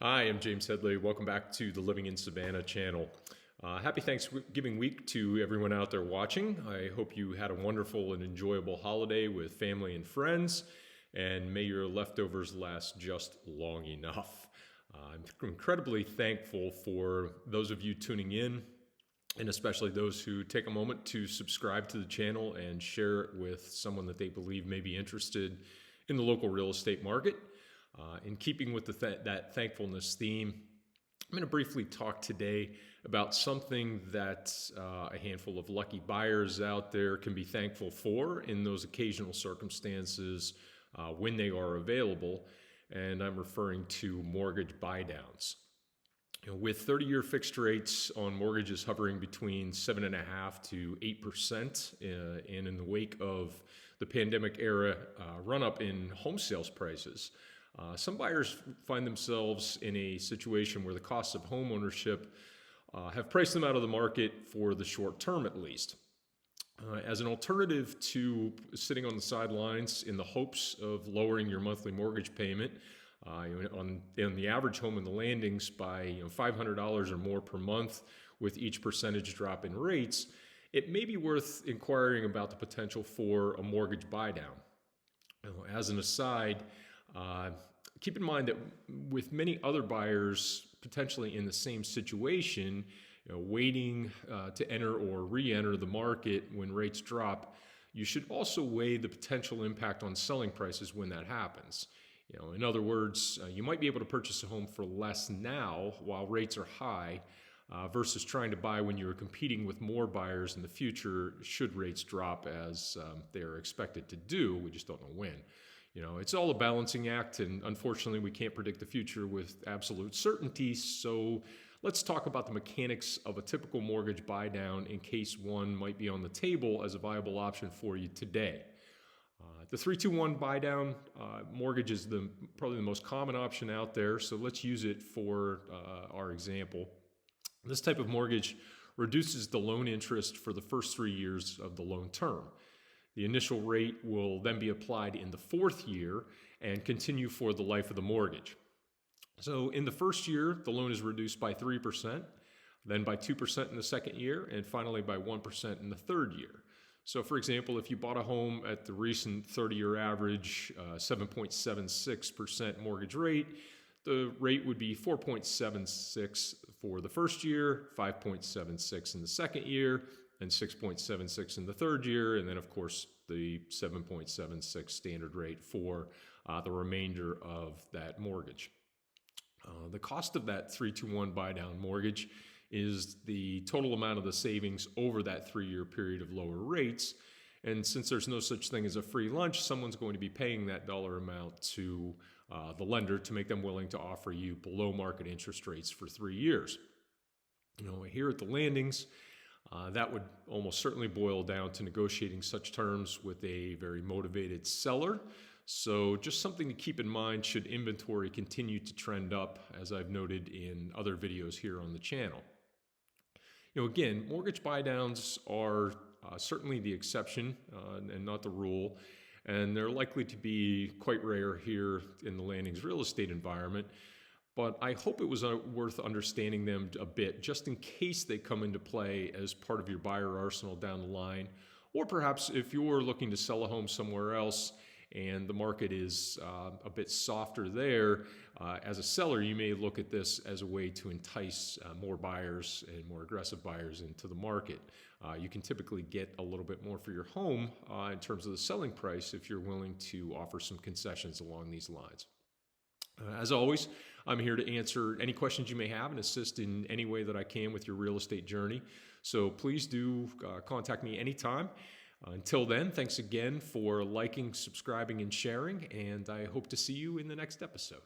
Hi, I'm James Headley. Welcome back to the Living in Savannah channel. Happy Thanksgiving week to everyone out there watching. I hope you had a wonderful and enjoyable holiday with family and friends, and may your leftovers last just long enough. I'm incredibly thankful for those of you tuning in, and especially those who take a moment to subscribe to the channel and share it with someone that they believe may be interested in the local real estate market. In keeping with that thankfulness theme, I'm going to briefly talk today about something that a handful of lucky buyers out there can be thankful for in those occasional circumstances when they are available, and I'm referring to mortgage buydowns. With 30-year fixed rates on mortgages hovering between 7.5% to 8%, and in the wake of the pandemic era run-up in home sales prices, some buyers find themselves in a situation where the costs of home ownership have priced them out of the market for the short term at least. As an alternative to sitting on the sidelines in the hopes of lowering your monthly mortgage payment on the average home in the landings by $500 or more per month with each percentage drop in rates, it may be worth inquiring about the potential for a mortgage buydown. As an aside, keep in mind that with many other buyers potentially in the same situation, waiting to enter or re-enter the market when rates drop, you should also weigh the potential impact on selling prices when that happens. In other words, you might be able to purchase a home for less now while rates are high versus trying to buy when you're competing with more buyers in the future should rates drop as they are expected to do. We just don't know when. It's all a balancing act, and unfortunately we can't predict the future with absolute certainty. So let's talk about the mechanics of a typical mortgage buydown in case one might be on the table as a viable option for you today. The 3-2-1 buydown mortgage is probably the most common option out there, so let's use it for our example. This type of mortgage reduces the loan interest for the first 3 years of the loan term. The initial rate will then be applied in the fourth year and continue for the life of the mortgage. So in the first year, the loan is reduced by 3%, then by 2% in the second year, and finally by 1% in the third year. So for example, if you bought a home at the recent 30-year average 7.76% mortgage rate, the rate would be 4.76 for the first year, 5.76 in the second year, and 6.76 in the third year, and then of course the 7.76 standard rate for the remainder of that mortgage. The cost of that 3-2-1 buydown mortgage is the total amount of the savings over that 3-year period of lower rates, and since there's no such thing as a free lunch, someone's going to be paying that dollar amount to the lender to make them willing to offer you below market interest rates for 3 years. Here at the landings, that would almost certainly boil down to negotiating such terms with a very motivated seller. So just something to keep in mind should inventory continue to trend up, as I've noted in other videos here on the channel. Again, mortgage buydowns are certainly the exception and not the rule, and they're likely to be quite rare here in the landings real estate environment. But I hope it was worth understanding them a bit just in case they come into play as part of your buyer arsenal down the line, or perhaps if you're looking to sell a home somewhere else and the market is a bit softer there, as a seller you may look at this as a way to entice more buyers and more aggressive buyers into the market. You can typically get a little bit more for your home in terms of the selling price if you're willing to offer some concessions along these lines. As always, I'm here to answer any questions you may have and assist in any way that I can with your real estate journey. So please do contact me anytime. Until then, thanks again for liking, subscribing, and sharing, and I hope to see you in the next episode.